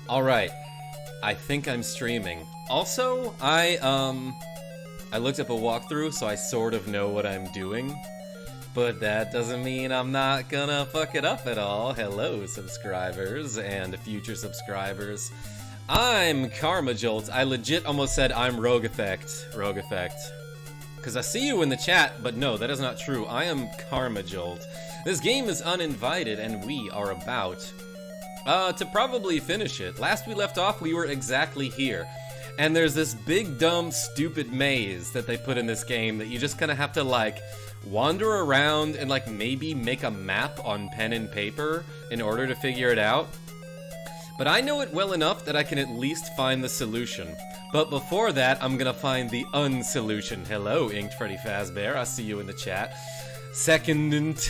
Alright, I think I'm streaming. Also, I looked up a walkthrough, so I sort of know what I'm doing. But that doesn't mean I'm not gonna fuck it up at all. Hello, subscribers and future subscribers. I'm KarmaJolt. I legit almost said I'm Rogue Effect. Rogue Effect. Because I see you in the chat, but no, that is not true. I am KarmaJolt. This game is Uninvited, and we are about to probably finish it. Last we left off, we were exactly here. And there's this big, dumb, stupid maze that they put in this game that you just kind of have to, like, wander around and, like, maybe make a map on pen and paper in order to figure it out. But I know it well enough that I can at least find the solution. But before that, I'm gonna find the unsolution. Hello, Inked Freddy Fazbear. I see you in the chat. Second,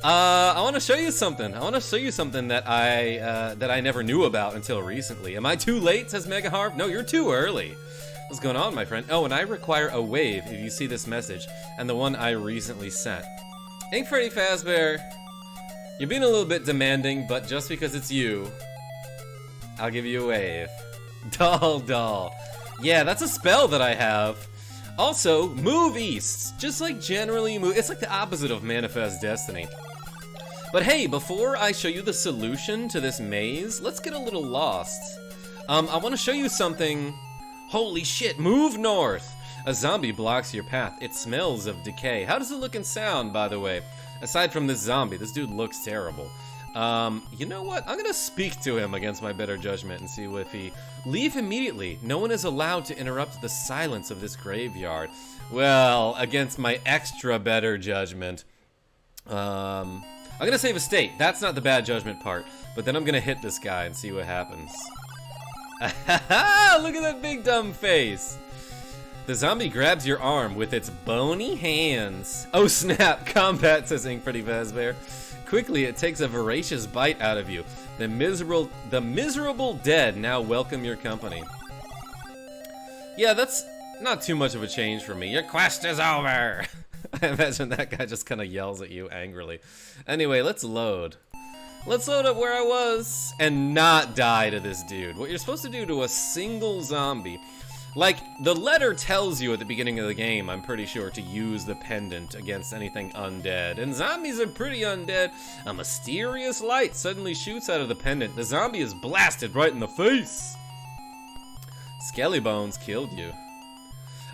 I want to show you something. I want to show you something that I never knew about until recently. Am I too late, says Mega Harv? No, you're too early. What's going on, my friend? Oh, and I require a wave if you see this message, and the one I recently sent. Inked Freddy Fazbear, you're being a little bit demanding, but just because it's you, I'll give you a wave. Doll. Yeah, that's a spell that I have. Also, move east. Just like generally move. It's like the opposite of Manifest Destiny. But hey, before I show you the solution to this maze, let's get a little lost. I want to show you something. Holy shit, move north. A zombie blocks your path. It smells of decay. How does it look and sound, by the way? Aside from this zombie, this dude looks terrible. You know what? I'm gonna speak to him against my better judgment and see if he... Leave immediately. No one is allowed to interrupt the silence of this graveyard. Well, against my extra better judgment. I'm gonna save a state. That's not the bad judgment part. But then I'm gonna hit this guy and see what happens. Look at that big dumb face. The zombie grabs your arm with its bony hands. Oh snap, combat, says Inked Freddy Fazbear. Quickly, it takes a voracious bite out of you. The miserable dead now welcome your company. Yeah, that's not too much of a change for me. Your quest is over! I imagine that guy just kind of yells at you angrily. Anyway, let's load. Let's load up where I was and not die to this dude. What you're supposed to do to a single zombie. Like, the letter tells you at the beginning of the game, I'm pretty sure, to use the pendant against anything undead. And zombies are pretty undead. A mysterious light suddenly shoots out of the pendant. The zombie is blasted right in the face. Skelly Bones killed you.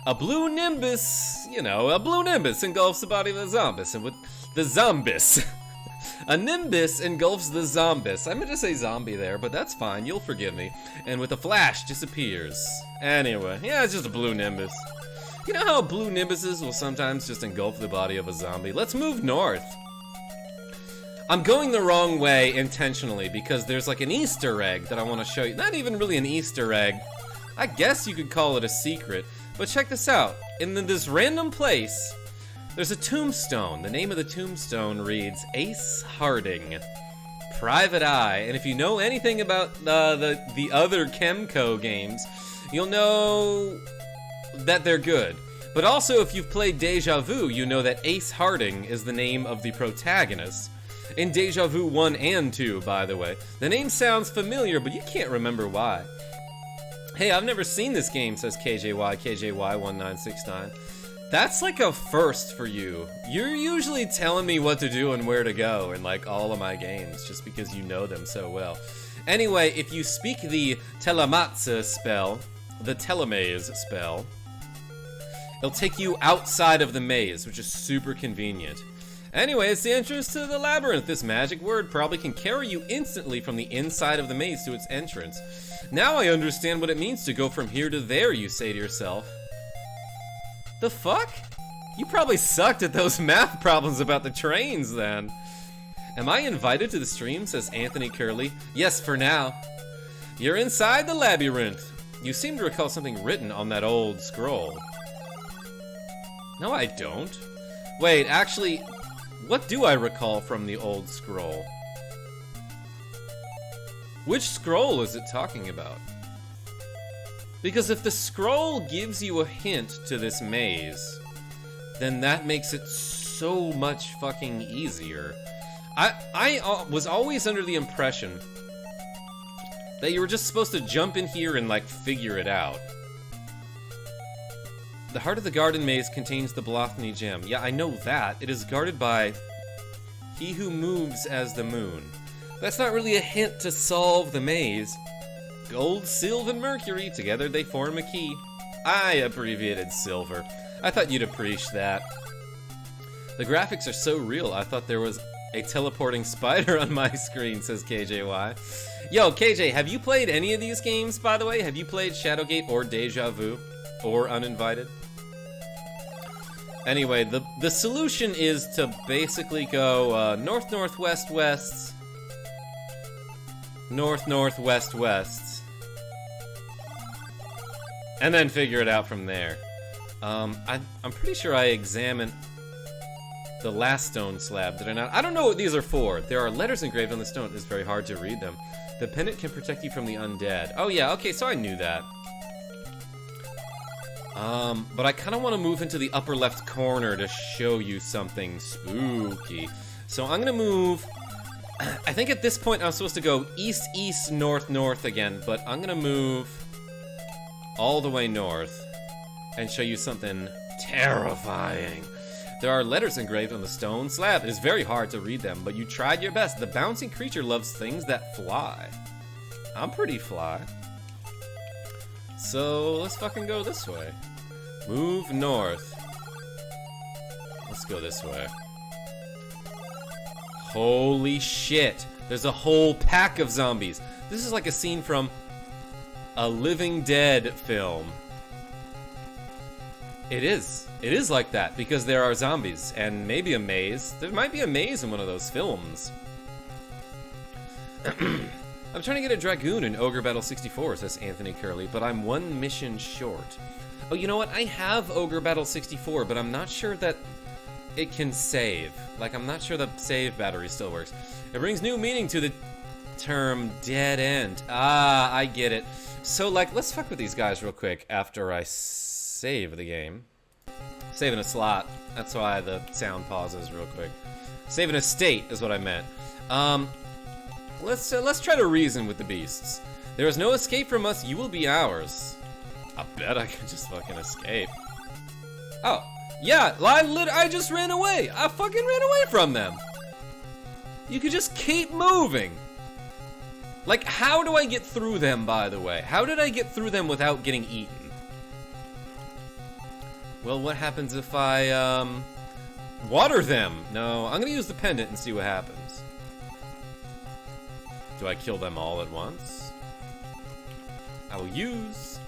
A blue nimbus, you know, a blue nimbus engulfs the body of the zombis. And with the zombis. A nimbus engulfs the zombis. I meant to say zombie there, but that's fine. You'll forgive me. And with a flash, disappears. Anyway, yeah, it's just a blue nimbus. You know how blue nimbuses will sometimes just engulf the body of a zombie? Let's move north. I'm going the wrong way intentionally because there's like an Easter egg that I want to show you. Not even really an Easter egg. I guess you could call it a secret. But check this out. In this random place, there's a tombstone. The name of the tombstone reads Ace Harding, Private Eye. And if you know anything about the other KEMCO games, you'll know that they're good. But also, if you've played Deja Vu, you know that Ace Harding is the name of the protagonist. In Deja Vu 1 and 2, by the way. The name sounds familiar, but you can't remember why. Hey, I've never seen this game, says KJY1969. That's like a first for you. You're usually telling me what to do and where to go in like all of my games, just because you know them so well. Anyway, if you speak the Telematze spell, the Telemaze spell, it'll take you outside of the maze, which is super convenient. Anyway, it's the entrance to the labyrinth. This magic word probably can carry you instantly from the inside of the maze to its entrance. Now I understand what it means to go from here to there, you say to yourself. The fuck? You probably sucked at those math problems about the trains then. Am I invited to the stream, says Anthony Curley. Yes, for now. You're inside the labyrinth. You seem to recall something written on that old scroll. No, I don't. Wait, actually, what do I recall from the old scroll? Which scroll is it talking about? Because if the scroll gives you a hint to this maze, then that makes it so much fucking easier. I was always under the impression That you were just supposed to jump in here and, like, figure it out. The heart of the garden maze contains the Blothny gem. Yeah, I know that. It is guarded by he who moves as the moon. That's not really a hint to solve the maze. Gold, silver, and mercury, together they form a key. I abbreviated silver. I thought you'd appreciate that. The graphics are so real, I thought there was a teleporting spider on my screen, says KJY. Yo, KJ, have you played any of these games, by the way? Have you played Shadowgate or Deja Vu? Or Uninvited? Anyway, the solution is to basically go north, northwest, west, north, northwest, west, and then figure it out from there. I'm pretty sure I examined the last stone slab, did I not? I don't know what these are for. There are letters engraved on the stone. It's very hard to read them. The pendant can protect you from the undead. Oh yeah, okay, so I knew that. But I kind of want to move into the upper left corner to show you something spooky. So I'm gonna move. I think at this point I'm supposed to go east, east, north, north again, but I'm gonna move all the way north and show you something terrifying. There are letters engraved on the stone slab. It is very hard to read them, but you tried your best. The bouncing creature loves things that fly. I'm pretty fly. So let's fucking go this way. Move north. Let's go this way. Holy shit. There's a whole pack of zombies. This is like a scene from a Living Dead film. It is. It is like that because there are zombies and maybe a maze. There might be a maze in one of those films. I'm trying to get a Dragoon in Ogre Battle 64, says Anthony Curley, but I'm one mission short. Oh, you know what? I have Ogre Battle 64, but I'm not sure that it can save. Like, I'm not sure the save battery still works. It brings new meaning to the term dead end. Ah, I get it. So, like, let's fuck with these guys real quick after I save the game. Saving a slot. That's why the sound pauses real quick. Saving a state is what I meant. Let's try to reason with the beasts. There is no escape from us. You will be ours. I bet I can just fucking escape. Oh, yeah. I just ran away. I fucking ran away from them. You could just keep moving. Like, how do I get through them, by the way? How did I get through them without getting eaten? Well, what happens if I, water them? No, I'm gonna use the pendant and see what happens. Do I kill them all at once? I will use.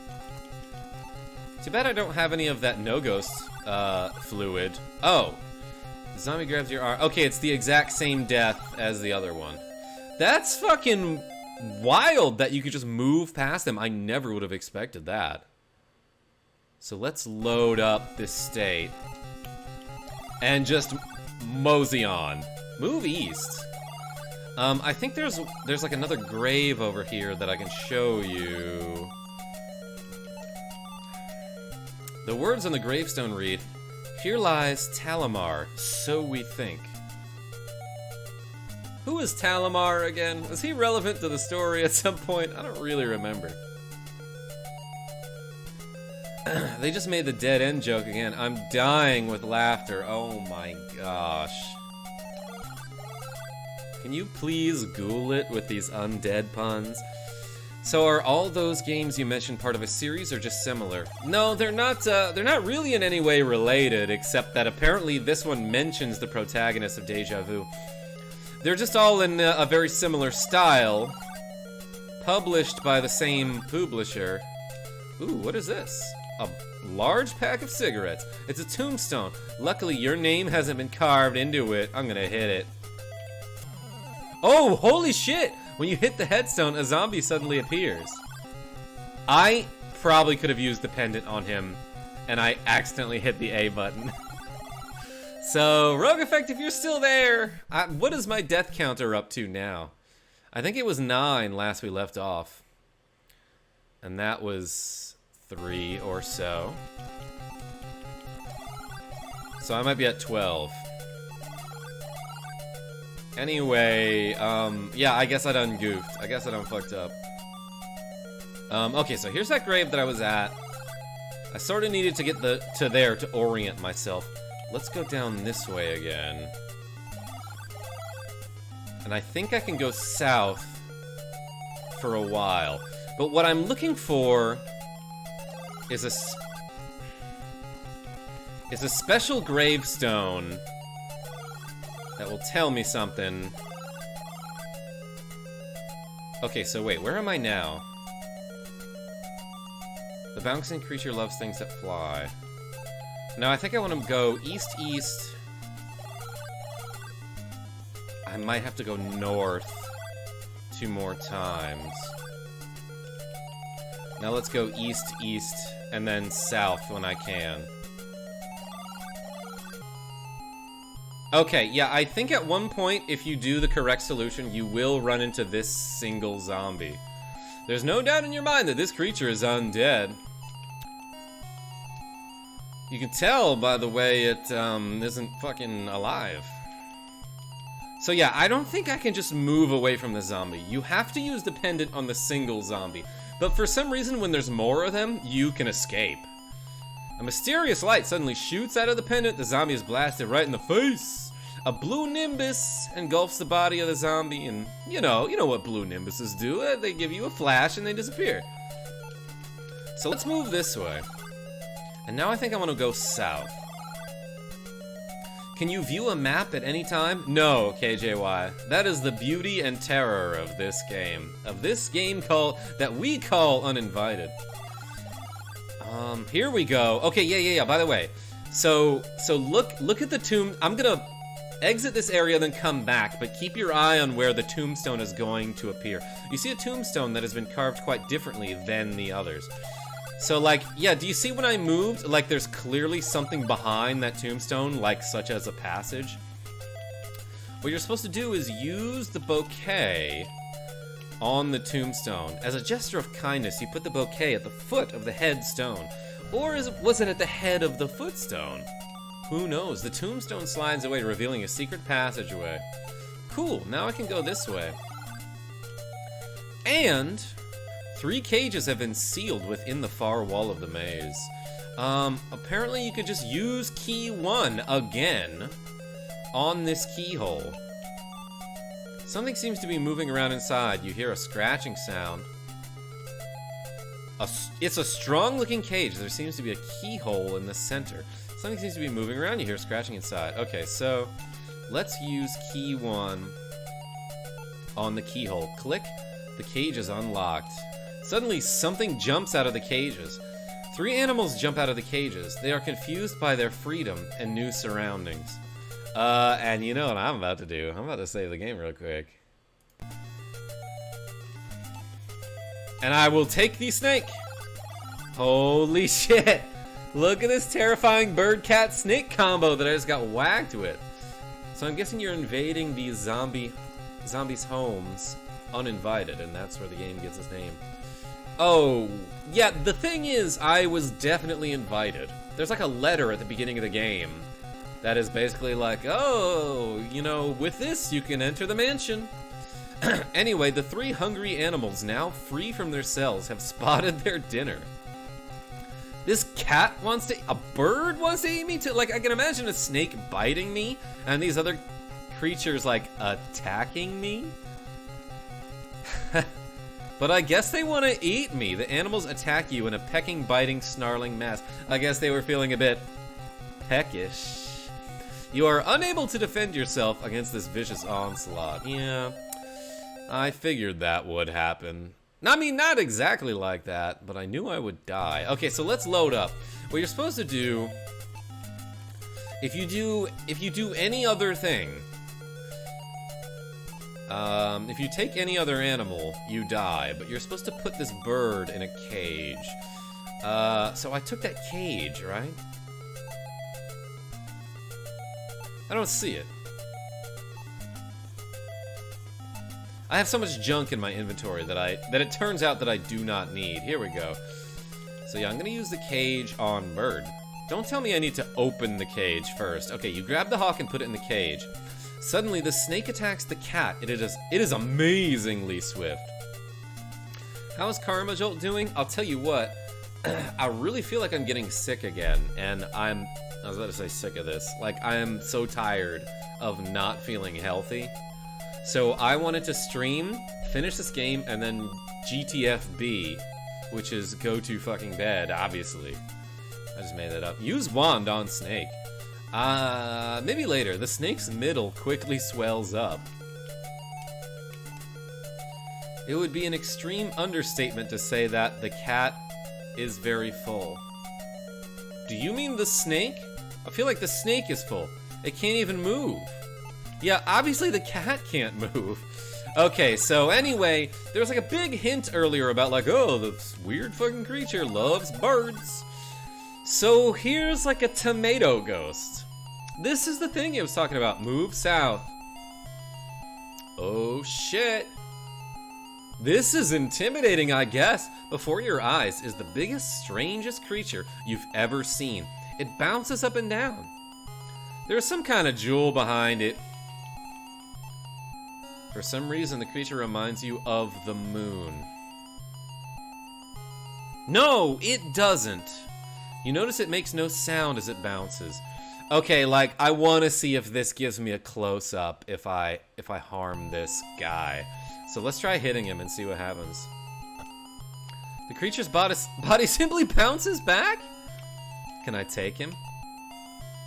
Too bad I don't have any of that no-ghost, fluid. Oh. The zombie grabs your arm. Okay, it's the exact same death as the other one. That's fucking wild that you could just move past them. I never would have expected that. So let's load up this state. And just mosey on. Move east. I think there's like another grave over here that I can show you. The words on the gravestone read, "Here lies Talamar, so we think." Who is Talamar again? Was he relevant to the story at some point? I don't really remember. They just made the dead end joke again. I'm dying with laughter. Oh my gosh. Can you please Google it with these undead puns? So are all those games you mentioned part of a series or just similar? No, they're not really in any way related, except that apparently this one mentions the protagonist of Deja Vu. They're just all in a very similar style, published by the same publisher. Ooh, what is this? A large pack of cigarettes. It's a tombstone. Luckily, your name hasn't been carved into it. I'm gonna hit it. Oh, holy shit! When you hit the headstone, a zombie suddenly appears. I probably could have used the pendant on him, and I accidentally hit the A button. So, Rogue Effect, if you're still there, what is my death counter up to now? I think it was 9 last we left off. And that was 3 or so. So I might be at 12. Anyway, yeah, I guess I done goofed. I guess I done fucked up. Okay, so here's that grave that I was at. I sort of needed to get to there to orient myself. Let's go down this way again. And I think I can go south for a while. But what I'm looking for is a special gravestone that will tell me something. Okay, so wait, where am I now? The bouncing creature loves things that fly. Now I think I want to go east-east. I might have to go north 2 more times. Now let's go east-east and then south when I can. Okay, yeah, I think at one point, if you do the correct solution, you will run into this single zombie. There's no doubt in your mind that this creature is undead. You can tell by the way it isn't fucking alive. So yeah, I don't think I can just move away from the zombie. You have to use the pendant on the single zombie. But for some reason, when there's more of them, you can escape. A mysterious light suddenly shoots out of the pendant. The zombie is blasted right in the face. A blue nimbus engulfs the body of the zombie, and you know what blue nimbuses do. They give you a flash and they disappear. So let's move this way. And now I think I want to go south. Can you view a map at any time? No, KJY. That is the beauty and terror of this game. That we call Uninvited. Here we go. Okay, yeah. By the way, so look at the tomb. I'm gonna exit this area, then come back, but keep your eye on where the tombstone is going to appear. You see a tombstone that has been carved quite differently than the others. So, like, yeah, do you see when I moved? Like, there's clearly something behind that tombstone, like, such as a passage. What you're supposed to do is use the bouquet on the tombstone. As a gesture of kindness, you put the bouquet at the foot of the headstone. Or was it at the head of the footstone? Who knows? The tombstone slides away, revealing a secret passageway. Cool, now I can go this way. And 3 cages have been sealed within the far wall of the maze. Apparently you could just use key 1 again on this keyhole. Something seems to be moving around inside. You hear a scratching sound. It's a strong-looking cage. There seems to be a keyhole in the center. Something seems to be moving around. You hear scratching inside. Okay, so let's use key 1 on the keyhole. Click. The cage is unlocked. Suddenly, something jumps out of the cages. 3 animals jump out of the cages. They are confused by their freedom and new surroundings. And you know what I'm about to do? I'm about to save the game real quick. And I will take the snake. Holy shit. Look at this terrifying bird-cat-snake combo that I just got whacked with. So I'm guessing you're invading these zombies' homes uninvited, and that's where the game gets its name. Oh, yeah, the thing is, I was definitely invited. There's like a letter at the beginning of the game that is basically like, oh, you know, with this you can enter the mansion. Anyway, the 3 hungry animals, now free from their cells, have spotted their dinner. This cat a bird wants to eat me too? Like, I can imagine a snake biting me, and these other creatures, like, attacking me. But I guess they want to eat me. The animals attack you in a pecking, biting, snarling mass. I guess they were feeling a bit peckish. You are unable to defend yourself against this vicious onslaught. Yeah, I figured that would happen. I mean, not exactly like that, but I knew I would die. Okay, so let's load up. What you're supposed to do, if you do any other thing, if you take any other animal, you die, but you're supposed to put this bird in a cage. So I took that cage, right? I don't see it. I have so much junk in my inventory that it turns out that I do not need. Here we go. So yeah, I'm gonna use the cage on bird. Don't tell me I need to open the cage first. Okay, you grab the hawk and put it in the cage. Suddenly, the snake attacks the cat. It is amazingly swift. How's KarmaJolt doing? I'll tell you what, I really feel like I'm getting sick again, and I was about to say sick of this. Like, I am so tired of not feeling healthy. So I wanted to stream, finish this game, and then GTFB, which is go to fucking bed, obviously. I just made that up. Use wand on snake. Maybe later. The snake's middle quickly swells up. It would be an extreme understatement to say that the cat is very full. Do you mean the snake? I feel like the snake is full. It can't even move. Yeah, obviously the cat can't move. Okay, so anyway, there was like a big hint earlier about like, oh, this weird fucking creature loves birds. So here's like a tomato ghost. This is the thing he was talking about. Move south. Oh shit. This is intimidating, I guess. Before your eyes is the biggest, strangest creature you've ever seen. It bounces up and down. There's some kind of jewel behind it. For some reason, the creature reminds you of the moon. No, it doesn't. You notice it makes no sound as it bounces. Okay, like, I want to see if this gives me a close-up if I harm this guy. So let's try hitting him and see what happens. The creature's body simply bounces back? Can I take him?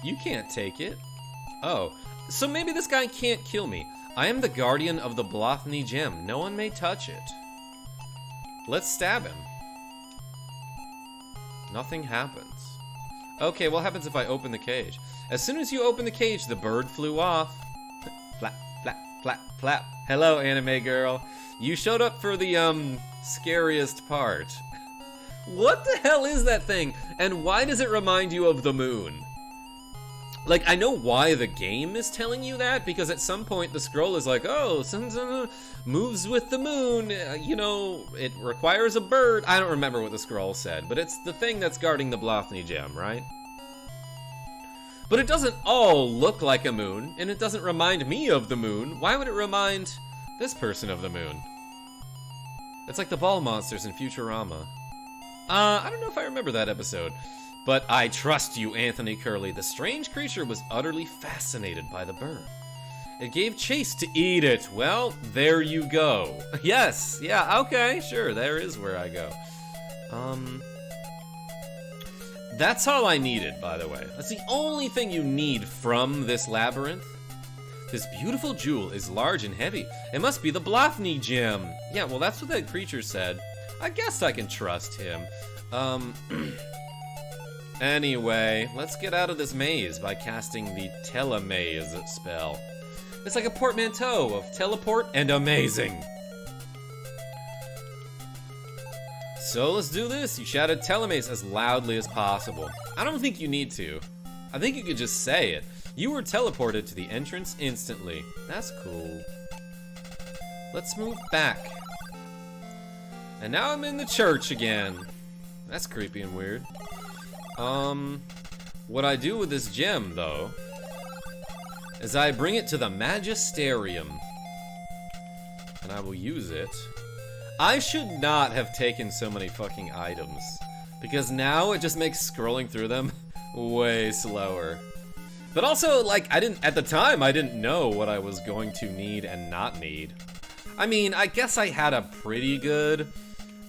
You can't take it. Oh, so maybe this guy can't kill me. I am the guardian of the Blothney gem. No one may touch it. Let's stab him. Nothing happens. Okay, what happens if I open the cage? As soon as you open the cage, the bird flew off. Flap, flap, flap, flap. Hello, anime girl. You showed up for the, scariest part. What the hell is that thing? And why does it remind you of the moon? Like, I know why the game is telling you that, because at some point the scroll is like, oh, moves with the moon, you know, it requires a bird. I don't remember what the scroll said, but it's the thing that's guarding the Blothney gem, right? But it doesn't all look like a moon, and it doesn't remind me of the moon. Why would it remind this person of the moon? It's like the ball monsters in Futurama. I don't know if I remember that episode. But I trust you, Anthony Curley. The strange creature was utterly fascinated by the bird. It gave chase to eat it. Well, there you go. Yes, yeah, okay, sure, there is where I go. That's all I needed, by the way. That's the only thing you need from this labyrinth. This beautiful jewel is large and heavy. It must be the Blothney gem. Yeah, well, that's what that creature said. I guess I can trust him. Anyway, let's get out of this maze by casting the telemaze spell. It's like a portmanteau of teleport and amazing. So let's do this. You shouted telemaze as loudly as possible. I don't think you need to. I think you could just say it. You were teleported to the entrance instantly. That's cool. Let's move back. And now I'm in the church again. That's creepy and weird. What I do with this gem, though, is I bring it to the Magisterium. And I will use it. I should not have taken so many fucking items, because now it just makes scrolling through them way slower. But also, like, at the time, I didn't know what I was going to need and not need. I mean, I guess I had a pretty good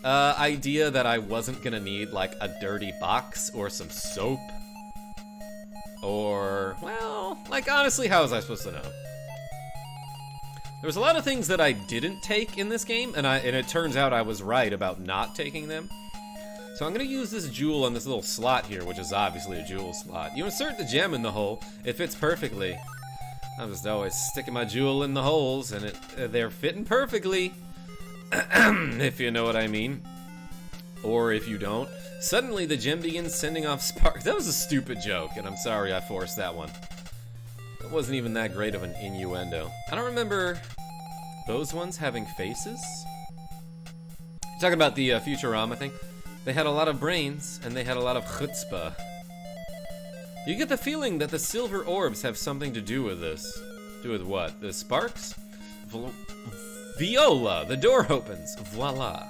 idea that I wasn't gonna need, like, a dirty box or some soap. Or, well, like, honestly, how was I supposed to know? There was a lot of things that I didn't take in this game, and it turns out I was right about not taking them. So I'm gonna use this jewel on this little slot here, which is obviously a jewel slot. You insert the gem in the hole, it fits perfectly. I'm just always sticking my jewel in the holes, and they're fitting perfectly. If you know what I mean. Or if you don't. Suddenly the gem begins sending off sparks. That was a stupid joke, and I'm sorry I forced that one. It wasn't even that great of an innuendo. I don't remember those ones having faces. You're talking about the Futurama thing? They had a lot of brains, and they had a lot of chutzpah. You get the feeling that the silver orbs have something to do with this. Do with what? The sparks? Viola! The door opens. Voila.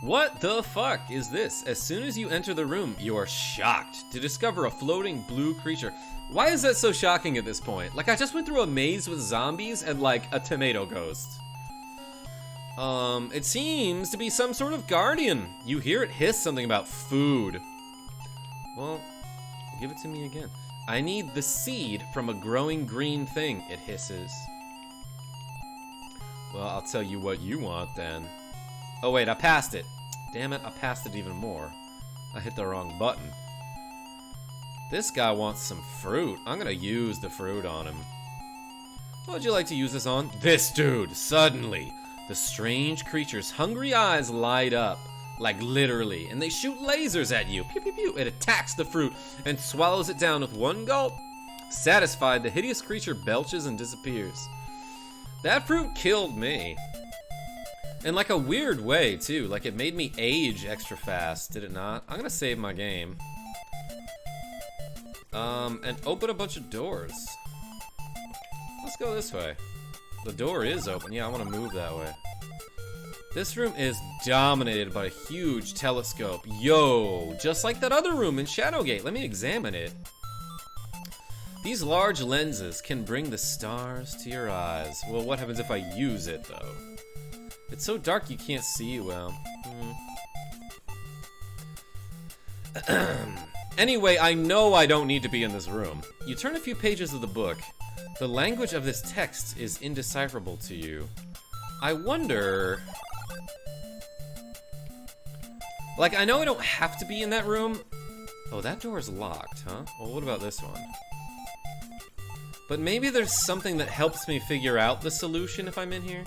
What the fuck is this? As soon as you enter the room, you are shocked to discover a floating blue creature. Why is that so shocking at this point? Like, I just went through a maze with zombies and, like, a tomato ghost. It seems to be some sort of guardian. You hear it hiss something about food. Well, give it to me again. I need the seed from a growing green thing, it hisses. Well, I'll tell you what you want then. Oh wait, I passed it. Damn it, I passed it even more. I hit the wrong button. This guy wants some fruit. I'm gonna use the fruit on him. What would you like to use this on? This dude, suddenly. The strange creature's hungry eyes light up. Like literally, and they shoot lasers at you. Pew, pew, pew. It attacks the fruit and swallows it down with one gulp. Satisfied, the hideous creature belches and disappears. That fruit killed me. In like a weird way too, like it made me age extra fast, did it not? I'm gonna save my game. And open a bunch of doors. Let's go this way. The door is open, yeah, I wanna move that way. This room is dominated by a huge telescope. Yo, just like that other room in Shadowgate. Let me examine it. These large lenses can bring the stars to your eyes. Well, what happens if I use it, though? It's so dark you can't see well. Anyway, I know I don't need to be in this room. You turn a few pages of the book. The language of this text is indecipherable to you. I wonder... Like, I know I don't have to be in that room. Oh, that door is locked, huh? Well, what about this one? But maybe there's something that helps me figure out the solution if I'm in here.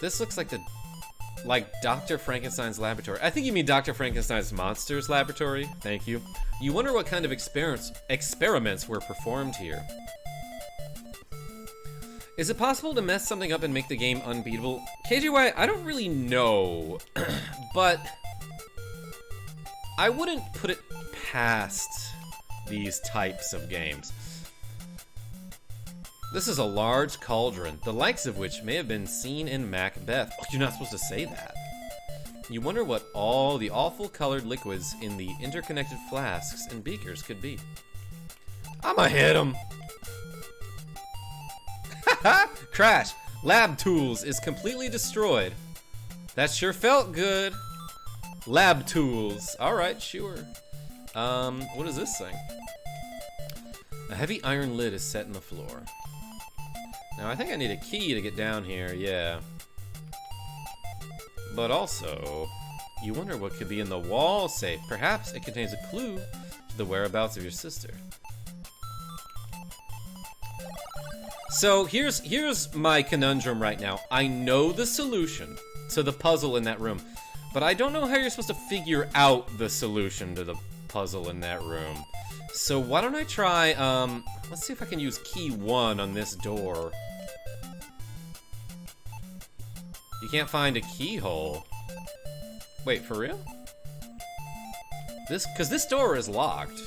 This looks like Dr. Frankenstein's laboratory. I think you mean Dr. Frankenstein's monsters laboratory. Thank you. You wonder what kind of experiments were performed here. Is it possible to mess something up and make the game unbeatable? KJY, I don't really know, but I wouldn't put it past these types of games. This is a large cauldron, the likes of which may have been seen in Macbeth. Oh, you're not supposed to say that. You wonder what all the awful colored liquids in the interconnected flasks and beakers could be. I'ma hit him. Crash. Lab tools is completely destroyed. That sure felt good. Lab tools. Alright, sure. What is this thing? A heavy iron lid is set in the floor. Now, I think I need a key to get down here, yeah. But also, you wonder what could be in the wall safe. Perhaps it contains a clue to the whereabouts of your sister. So, here's my conundrum right now. I know the solution to the puzzle in that room, but I don't know how you're supposed to figure out the solution to the puzzle in that room. So why don't I try, let's see if I can use key 1 on this door. You can't find a keyhole. Wait, for real? Cause this door is locked.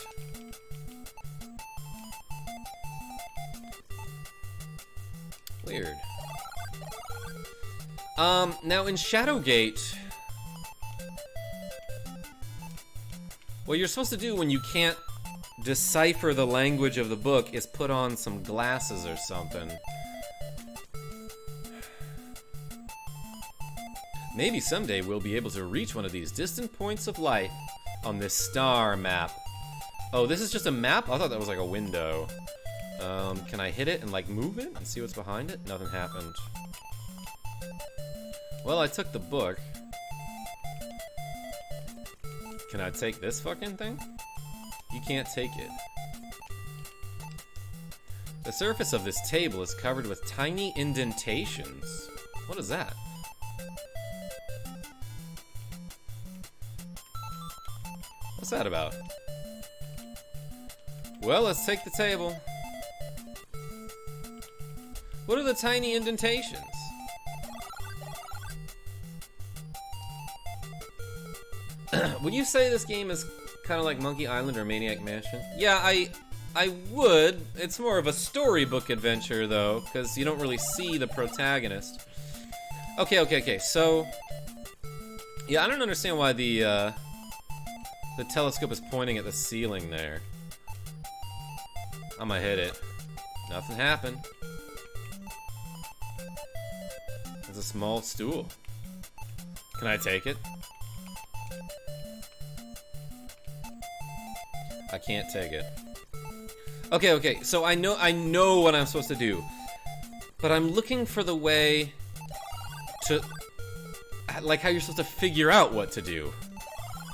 Weird. Now in Shadowgate, what you're supposed to do when you can't decipher the language of the book is put on some glasses or something. Maybe someday we'll be able to reach one of these distant points of light on this star map. Oh, this is just a map? I thought that was like a window. Can I hit it and like move it and see what's behind it? Nothing happened. Well, I took the book. Can I take this fucking thing? You can't take it. The surface of this table is covered with tiny indentations. What is that? What's that about? Well, let's take the table. What are the tiny indentations? Would you say this game is kind of like Monkey Island or Maniac Mansion? Yeah, I would. It's more of a storybook adventure, though, because you don't really see the protagonist. Okay, so... Yeah, I don't understand why the telescope is pointing at the ceiling there. I'm gonna hit it. Nothing happened. It's a small stool. Can I take it? I can't take it. Okay, so I know what I'm supposed to do. But I'm looking for the way to, like, how you're supposed to figure out what to do.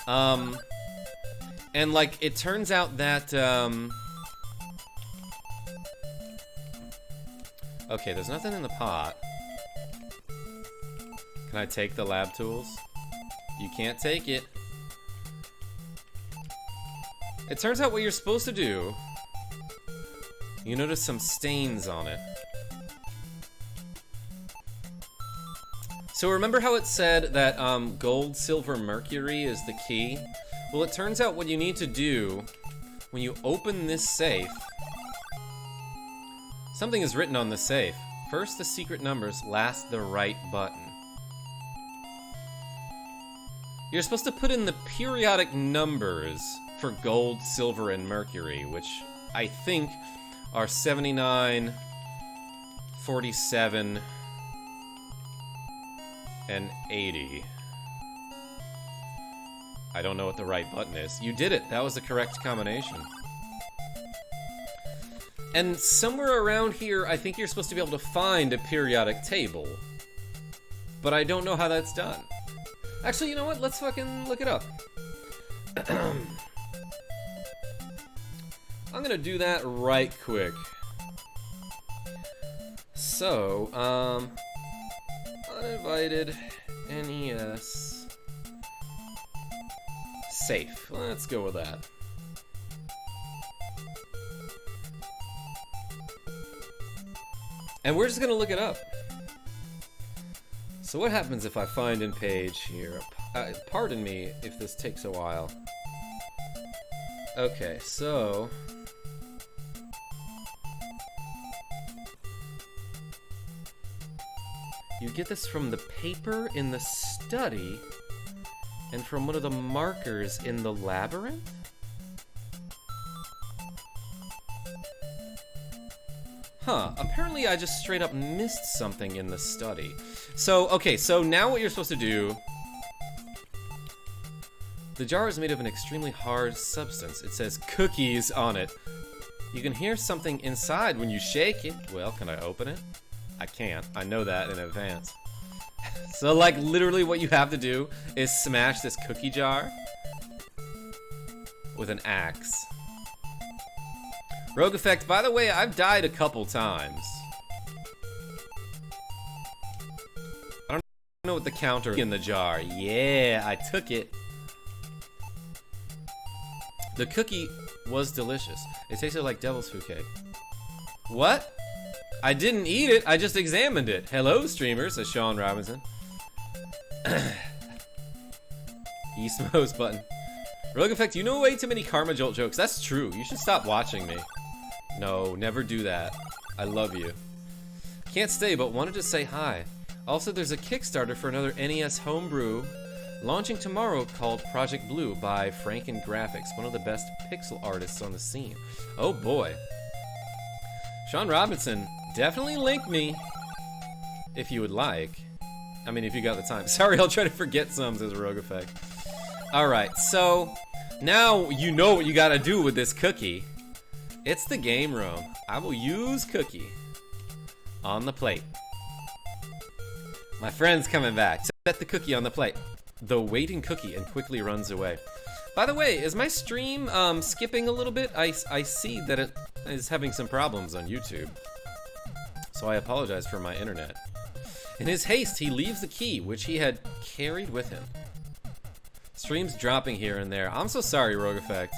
And like, it turns out that, okay, there's nothing in the pot. Can I take the lab tools? You can't take it. It turns out what you're supposed to do, you notice some stains on it. So remember how it said that gold, silver, mercury is the key? Well, it turns out what you need to do when you open this safe, something is written on the safe. First the secret numbers, last the right button. You're supposed to put in the periodic numbers for gold, silver, and mercury, which I think are 79, 47, and 80. I don't know what the right button is. You did it. That was the correct combination. And somewhere around here, I think you're supposed to be able to find a periodic table. But I don't know how that's done. Actually, you know what? Let's fucking look it up. I'm gonna do that right quick. So, Uninvited NES safe. Let's go with that. And we're just gonna look it up. So what happens if I find in page here? Pardon me if this takes a while. Okay, so you get this from the paper in the study and from one of the markers in the labyrinth? Huh, apparently I just straight up missed something in the study. So, okay, so now what you're supposed to do... The jar is made of an extremely hard substance. It says cookies on it. You can hear something inside when you shake it. Well, can I open it? I can't. I know that in advance. So, like, literally what you have to do is smash this cookie jar with an axe. Rogue effect, by the way, I've died a couple times. I don't know what the counter in the jar. Yeah, I took it. The cookie was delicious. It tasted like devil's food cake. What? I didn't eat it, I just examined it. Hello, streamers, says Sean Robinson. East most button. Rogue effect, you know way too many KarmaJolt jokes. That's true. You should stop watching me. No, never do that. I love you. Can't stay, but wanted to say hi. Also, there's a Kickstarter for another NES homebrew launching tomorrow called Project Blue by Franken Graphics, one of the best pixel artists on the scene. Oh boy. Sean Robinson, definitely link me if you would like. I mean, if you got the time. Sorry, I'll try to forget some, says Rogue Effect. Alright, so now you know what you gotta do with this cookie. It's the game room. I will use cookie on the plate. My friend's coming back. Set the cookie on the plate. The waiting cookie and quickly runs away. By the way, is my stream skipping a little bit? I see that it is having some problems on YouTube. So I apologize for my internet. In his haste, he leaves the key, which he had carried with him. Stream's dropping here and there. I'm so sorry, Rogue Effect.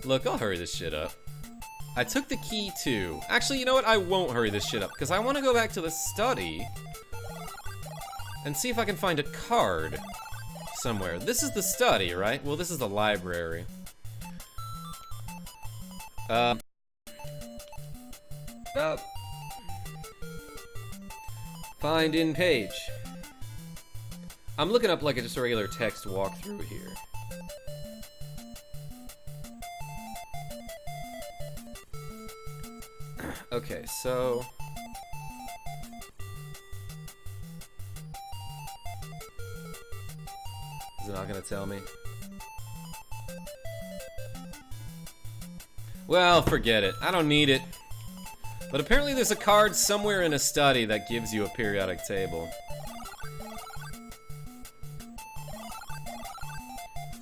Look, I'll hurry this shit up. I took the key too. Actually, you know what? I won't hurry this shit up because I want to go back to the study and see if I can find a card somewhere. This is the study, right? Well, this is the library. Find in page. I'm looking up like just a regular text walkthrough here. Okay, so... Is it not gonna tell me? Well, forget it. I don't need it. But apparently there's a card somewhere in a study that gives you a periodic table.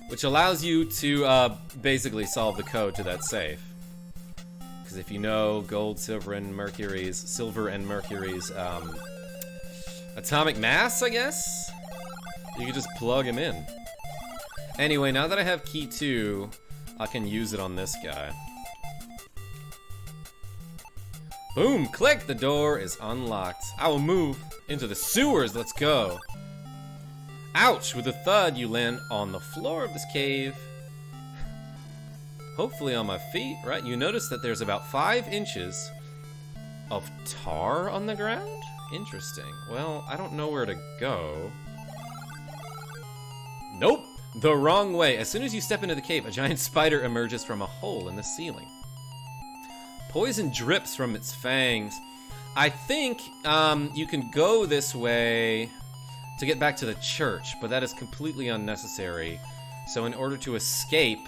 Which allows you to basically solve the code to that safe. Because if you know gold, silver, and mercury's atomic mass, I guess? You can just plug him in. Anyway, now that I have key 2, I can use it on this guy. Boom! Click! The door is unlocked. I will move into the sewers. Let's go. Ouch! With a thud, you land on the floor of this cave. Hopefully on my feet, right? You notice that there's about 5 inches of tar on the ground? Interesting. Well, I don't know where to go. Nope! The wrong way. As soon as you step into the cave, a giant spider emerges from a hole in the ceiling. Poison drips from its fangs. I think you can go this way to get back to the church, but that is completely unnecessary. So in order to escape,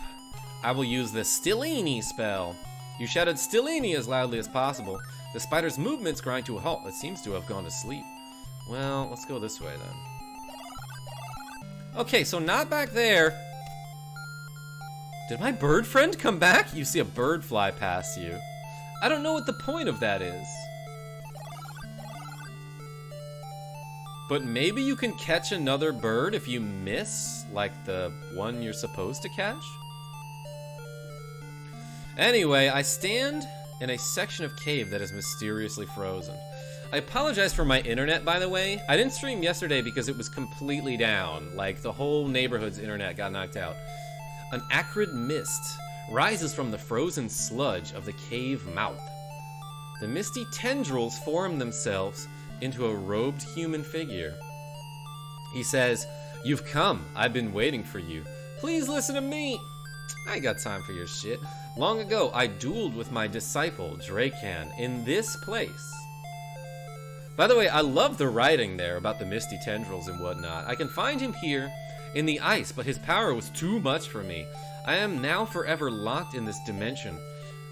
I will use the Stellini spell. You shouted Stellini as loudly as possible. The spider's movements grind to a halt. It seems to have gone to sleep. Well, let's go this way then. Okay, so not back there. Did my bird friend come back? You see a bird fly past you. I don't know what the point of that is. But maybe you can catch another bird if you miss, like the one you're supposed to catch? Anyway, I stand in a section of cave that is mysteriously frozen. I apologize for my internet, by the way. I didn't stream yesterday because it was completely down. Like, the whole neighborhood's internet got knocked out. An acrid mist rises from the frozen sludge of the cave mouth. The misty tendrils form themselves into a robed human figure. He says, "You've come. I've been waiting for you. Please listen to me." I ain't got time for your shit. Long ago, I dueled with my disciple, Dracan, in this place. By the way, I love the writing there about the misty tendrils and whatnot. I can find him here in the ice, but his power was too much for me. I am now forever locked in this dimension,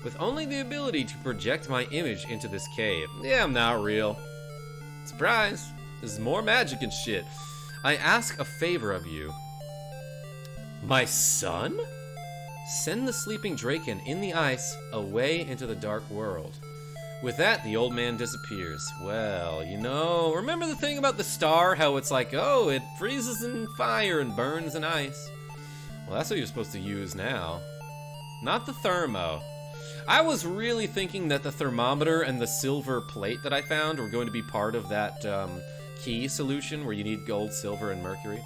with only the ability to project my image into this cave. Yeah, I'm not real. Surprise! This is more magic and shit. I ask a favor of you. My son? Send the sleeping Draken in the ice away into the dark world. With that, the old man disappears. Well, you know, remember the thing about the star? How it's like, oh, it freezes in fire and burns in ice. Well, that's what you're supposed to use now. Not the thermo. I was really thinking that the thermometer and the silver plate that I found were going to be part of that key solution where you need gold, silver, and mercury.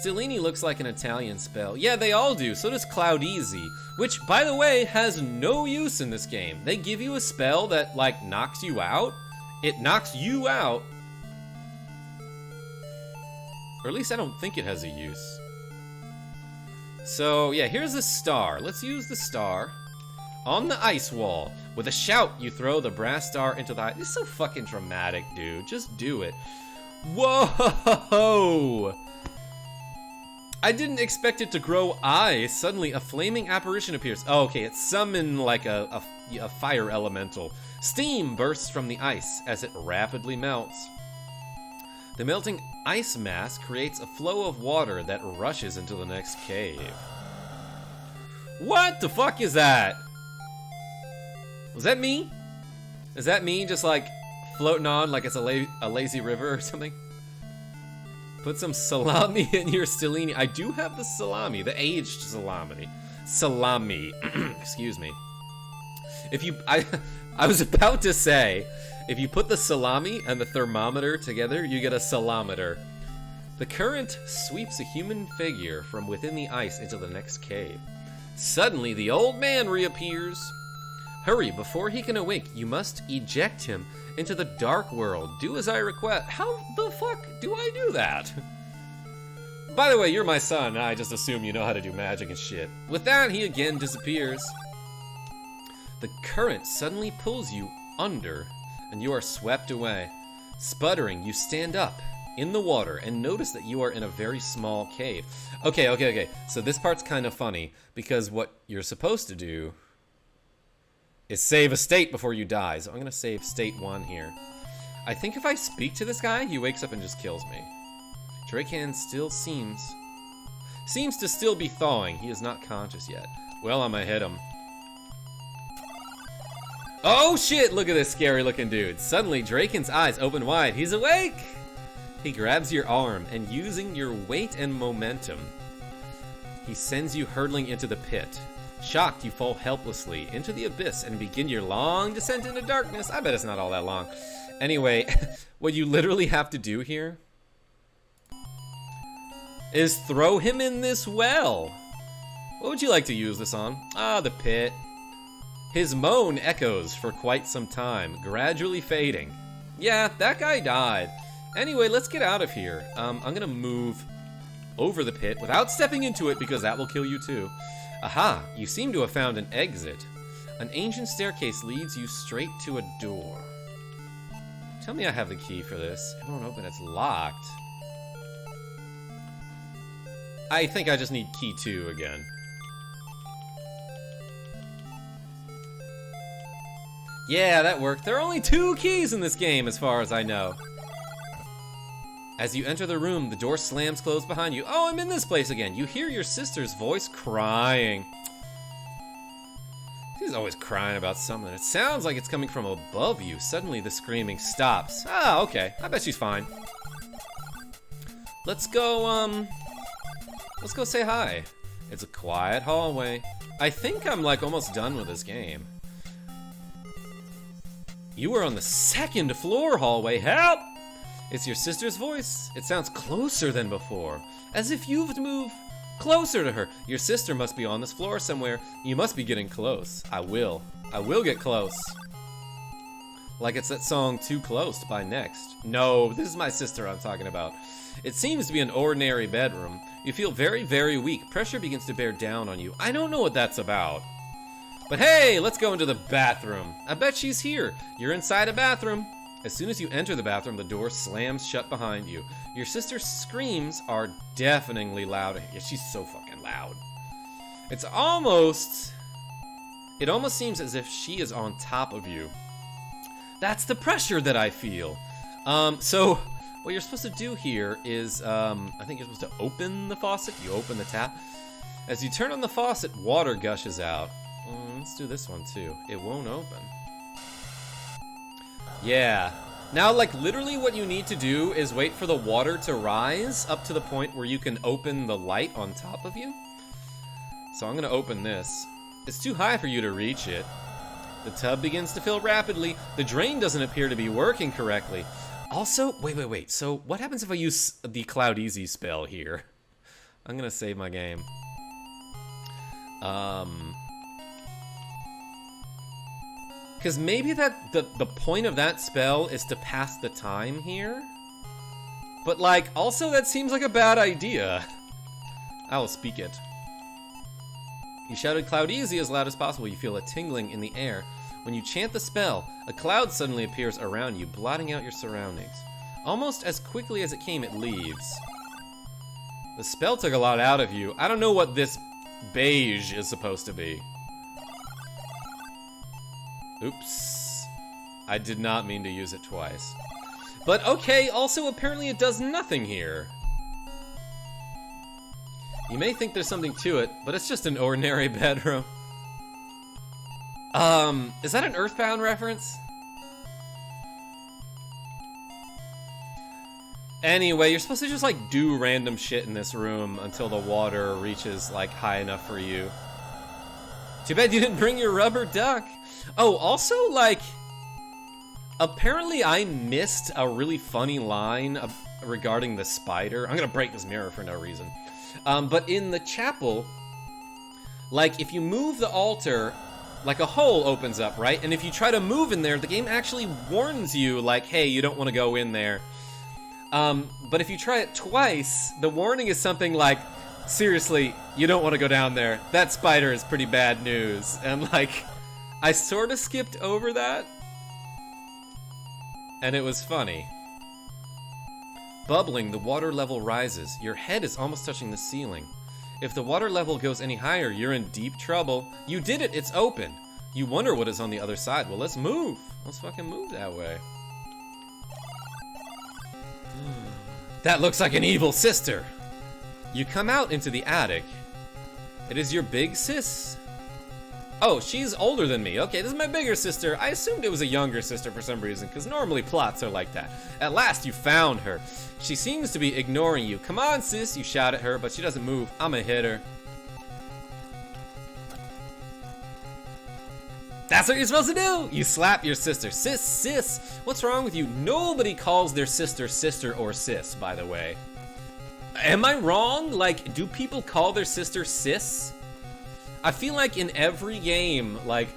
Stellini looks like an Italian spell. Yeah, they all do. So does Cloudese, which, by the way, has no use in this game. They give you a spell that, like, knocks you out. It knocks you out. Or at least I don't think it has a use. So, yeah, here's the star. Let's use the star. On the ice wall. With a shout, you throw the brass star into the ice. This is so fucking dramatic, dude. Just do it. Whoa! I didn't expect it to grow eyes. Suddenly, a flaming apparition appears. Oh, okay, it's summoned like a fire elemental. Steam bursts from the ice as it rapidly melts. The melting ice mass creates a flow of water that rushes into the next cave. What the fuck is that? Was that me? Is that me just like floating on like it's a lazy river or something? Put some salami in your Stellini. I do have the salami, the aged salami. Salami. Excuse me. If you, I was about to say, if you put the salami and the thermometer together, you get a salameter. The current sweeps a human figure from within the ice into the next cave. Suddenly, the old man reappears. Hurry, before he can awake, you must eject him into the dark world. Do as I request. How the fuck do I do that? By the way, you're my son. I just assume you know how to do magic and shit. With that, he again disappears. The current suddenly pulls you under, and you are swept away. Sputtering, you stand up in the water and notice that you are in a very small cave. Okay. So this part's kind of funny, because what you're supposed to do is save a state before you die. So I'm gonna save state 1 here. I think if I speak to this guy, he wakes up and just kills me. Drakehan still seems to still be thawing. He is not conscious yet. Well, I'm gonna hit him. Oh shit, look at this scary looking dude. Suddenly, Draken's eyes open wide. He's awake! He grabs your arm, and using your weight and momentum, he sends you hurtling into the pit. Shocked, you fall helplessly into the abyss and begin your long descent into darkness. I bet it's not all that long. Anyway, what you literally have to do here is throw him in this well. What would you like to use this on? Ah, the pit. His moan echoes for quite some time, gradually fading. Yeah, that guy died. Anyway, let's get out of here. I'm gonna move over the pit without stepping into it because that will kill you too. Aha, you seem to have found an exit. An ancient staircase leads you straight to a door. Tell me I have the key for this. It won't open, it's locked. I think I just need key 2 again. Yeah, that worked. There are only 2 keys in this game as far as I know. As you enter the room, the door slams closed behind you. Oh, I'm in this place again. You hear your sister's voice crying. She's always crying about something. It sounds like it's coming from above you. Suddenly, the screaming stops. Ah, okay. I bet she's fine. Let's go say hi. It's a quiet hallway. I think I'm like almost done with this game. You are on the 2nd floor hallway. Help! It's your sister's voice. It sounds closer than before, as if you've moved closer to her. Your sister must be on this floor somewhere. You must be getting close. I will get close. Like it's that song Too Close by Next. No, this is my sister I'm talking about. It seems to be an ordinary bedroom. You feel very, very weak. Pressure begins to bear down on you. I don't know what that's about. But hey, let's go into the bathroom. I bet she's here. You're inside a bathroom. As soon as you enter the bathroom, the door slams shut behind you. Your sister's screams are deafeningly loud. Yeah, she's so fucking loud. It almost seems as if she is on top of you. That's the pressure that I feel. So what you're supposed to do here is, I think you're supposed to open the faucet. You open the tap. As you turn on the faucet, water gushes out. Let's do this one too. It won't open. Yeah. Now, like, literally what you need to do is wait for the water to rise up to the point where you can open the light on top of you. So I'm gonna open this. It's too high for you to reach it. The tub begins to fill rapidly. The drain doesn't appear to be working correctly. Also, wait. So what happens if I use the Cloud Easy spell here? I'm gonna save my game. Because maybe that the point of that spell is to pass the time here. But like, also that seems like a bad idea. I will speak it. You shouted Cloud Easy as loud as possible. You feel a tingling in the air. When you chant the spell, a cloud suddenly appears around you, blotting out your surroundings. Almost as quickly as it came, it leaves. The spell took a lot out of you. I don't know what this beige is supposed to be. Oops. I did not mean to use it twice. But okay, also apparently it does nothing here. You may think there's something to it, but it's just an ordinary bedroom. Is that an Earthbound reference? Anyway, you're supposed to just like do random shit in this room until the water reaches like high enough for you. Too bad you didn't bring your rubber duck. Oh, also, like, apparently I missed a really funny line regarding the spider. I'm gonna break this mirror for no reason. But in the chapel, like, if you move the altar like a hole opens up, right? And if you try to move in there, the game actually warns you, like, hey, you don't want to go in there. But if you try it twice, the warning is something like, seriously, you don't want to go down there. That spider is pretty bad news. And like, I sort of skipped over that. And it was funny. Bubbling, the water level rises. Your head is almost touching the ceiling. If the water level goes any higher, you're in deep trouble. You did it, it's open. You wonder what is on the other side. Well, let's move. Let's fucking move that way. That looks like an evil sister. You come out into the attic. It is your big sis. Oh, she's older than me. Okay, this is my bigger sister. I assumed it was a younger sister for some reason, because normally plots are like that. At last, you found her. She seems to be ignoring you. Come on, sis, you shout at her, but she doesn't move. I'ma hit her. That's what you're supposed to do! You slap your sister. Sis, sis! What's wrong with you? Nobody calls their sister sister or sis, by the way. Am I wrong? Like, do people call their sister sis? I feel like in every game, like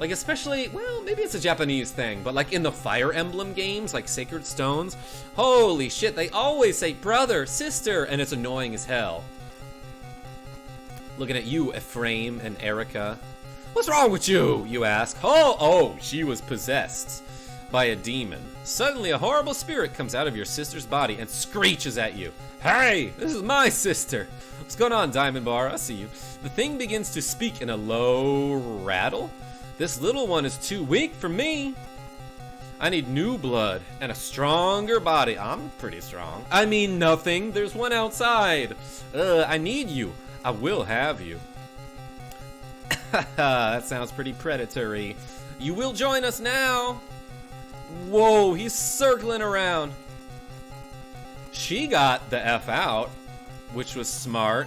especially, well, maybe it's a Japanese thing, but like in the Fire Emblem games, like Sacred Stones, holy shit, they always say brother, sister, and it's annoying as hell. Looking at you, Ephraim and Erica. What's wrong with you, you ask. Oh, she was possessed by a demon. Suddenly, a horrible spirit comes out of your sister's body and screeches at you. Hey, this is my sister. What's going on, Diamond Bar? I see you. The thing begins to speak in a low rattle. This little one is too weak for me. I need new blood and a stronger body. I'm pretty strong. I mean nothing. There's one outside. I need you. I will have you. That sounds pretty predatory. You will join us now. Whoa, he's circling around. She got the F out, which was smart.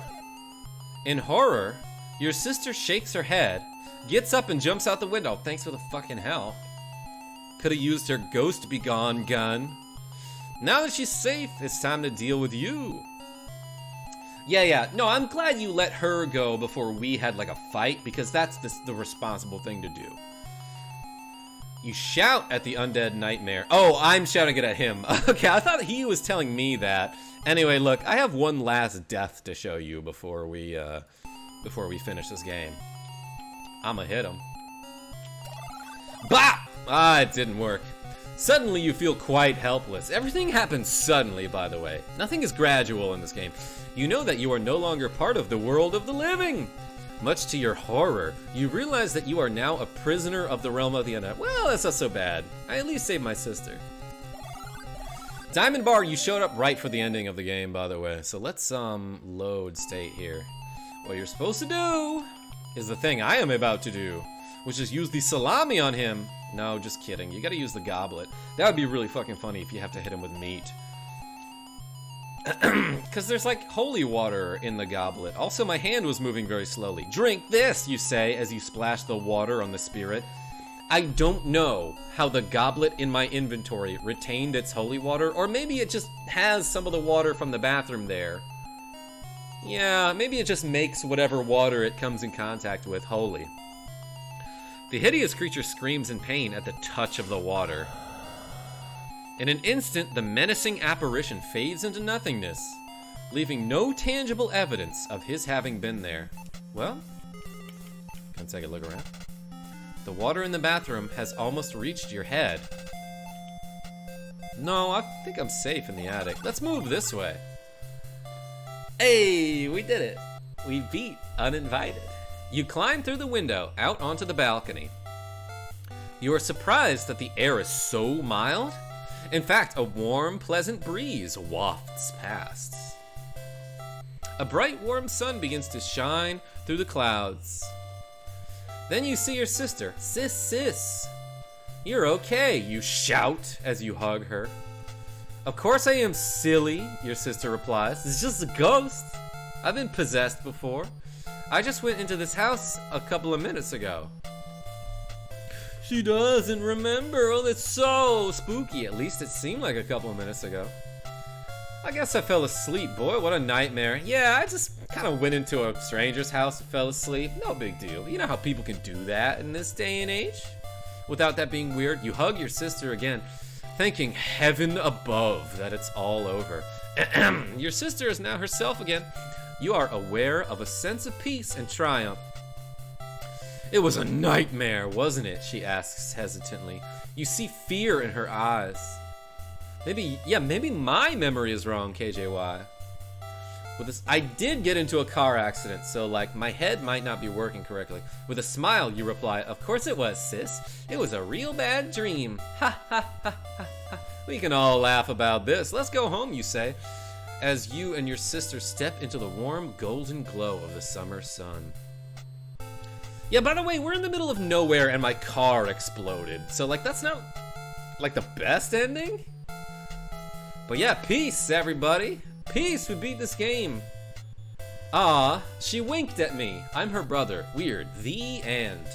In horror, your sister shakes her head, gets up and jumps out the window. Thanks for the fucking help. Could have used her ghost be gone gun. Now that she's safe, it's time to deal with you. Yeah. No, I'm glad you let her go before we had like a fight, because that's the responsible thing to do. You shout at the undead nightmare. Oh, I'm shouting it at him. Okay, I thought he was telling me that. Anyway, look, I have one last death to show you before we finish this game. I'ma hit him. Bah! Ah, it didn't work. Suddenly you feel quite helpless. Everything happens suddenly, by the way. Nothing is gradual in this game. You know that you are no longer part of the world of the living. Much to your horror, you realize that you are now a prisoner of the realm of the undead. Well, that's not so bad. I at least saved my sister. Diamond Bar, you showed up right for the ending of the game, by the way. So let's load state here. What you're supposed to do is the thing I am about to do, which is use the salami on him. No, just kidding. You gotta use the goblet. That would be really fucking funny if you have to hit him with meat. Because there's like holy water in the goblet. Also, my hand was moving very slowly. Drink this, you say, as you splash the water on the spirit. I don't know how the goblet in my inventory retained its holy water, or maybe it just has some of the water from the bathroom there. Yeah, maybe it just makes whatever water it comes in contact with holy. The hideous creature screams in pain at the touch of the water. In an instant, the menacing apparition fades into nothingness, leaving no tangible evidence of his having been there. Well, can I take a look around? The water in the bathroom has almost reached your head. No, I think I'm safe in the attic. Let's move this way. Hey, we did it. We beat Uninvited. You climb through the window out onto the balcony. You are surprised that the air is so mild. In fact, a warm, pleasant breeze wafts past. A bright, warm sun begins to shine through the clouds. Then you see your sister. Sis. You're okay, you shout as you hug her. Of course I am, silly, your sister replies. It's just a ghost. I've been possessed before. I just went into this house a couple of minutes ago. She doesn't remember. Oh, that's so spooky. At least it seemed like a couple of minutes ago. I guess I fell asleep, boy. What a nightmare. Yeah, I just kind of went into a stranger's house and fell asleep. No big deal. You know how people can do that in this day and age? Without that being weird, you hug your sister again, thanking heaven above that it's all over. Your sister is now herself again. You are aware of a sense of peace and triumph. It was a nightmare, wasn't it? She asks hesitantly. You see fear in her eyes. Maybe my memory is wrong, KJY. With this, I did get into a car accident, so like my head might not be working correctly. With a smile, you reply, of course it was, sis. It was a real bad dream. Ha ha ha ha ha. We can all laugh about this. Let's go home, you say, as you and your sister step into the warm golden glow of the summer sun. Yeah, by the way, we're in the middle of nowhere and my car exploded. So like that's not like the best ending? But yeah, peace, everybody. Peace, we beat this game. Ah, she winked at me. I'm her brother. Weird. The end.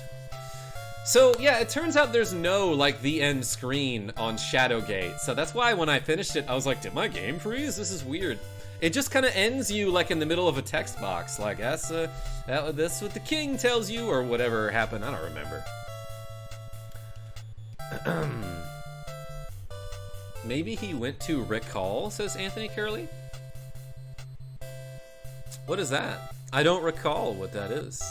So yeah, it turns out there's no like the end screen on Shadowgate. So that's why when I finished it, I was like, did my game freeze? This is weird. It just kind of ends you like in the middle of a text box. Like that's what the king tells you or whatever happened. I don't remember. Maybe he went to recall, says Anthony Curley. What is that? I don't recall what that is.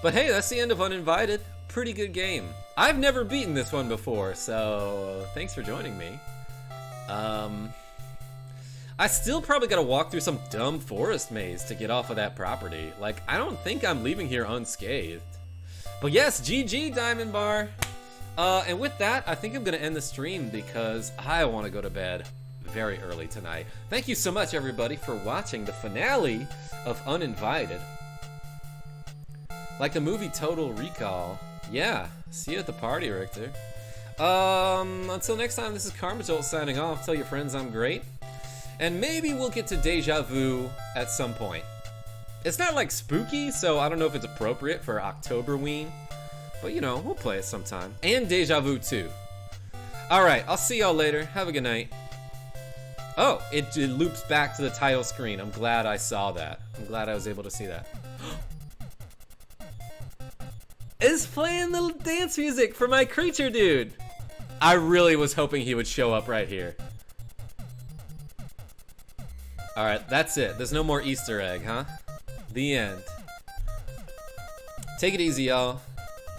But hey, that's the end of Uninvited. Pretty good game. I've never beaten this one before, so thanks for joining me. I still probably gotta walk through some dumb forest maze to get off of that property. Like, I don't think I'm leaving here unscathed. But yes, GG Diamond Bar. And with that, I think I'm gonna end the stream because I want to go to bed very early tonight. Thank you so much, everybody, for watching the finale of Uninvited. Like the movie Total Recall. Yeah, see you at the party, Richter. Until next time, this is KarmaJolt signing off. Tell your friends I'm great. And maybe we'll get to Deja Vu at some point. It's not like spooky, so I don't know if it's appropriate for Octoberween. But you know, we'll play it sometime. And Deja Vu 2. Alright, I'll see y'all later. Have a good night. Oh, it loops back to the title screen. I'm glad I saw that. I'm glad I was able to see that. It's playing the dance music for my creature dude. I really was hoping he would show up right here. Alright, that's it. There's no more Easter egg, huh? The end. Take it easy, y'all.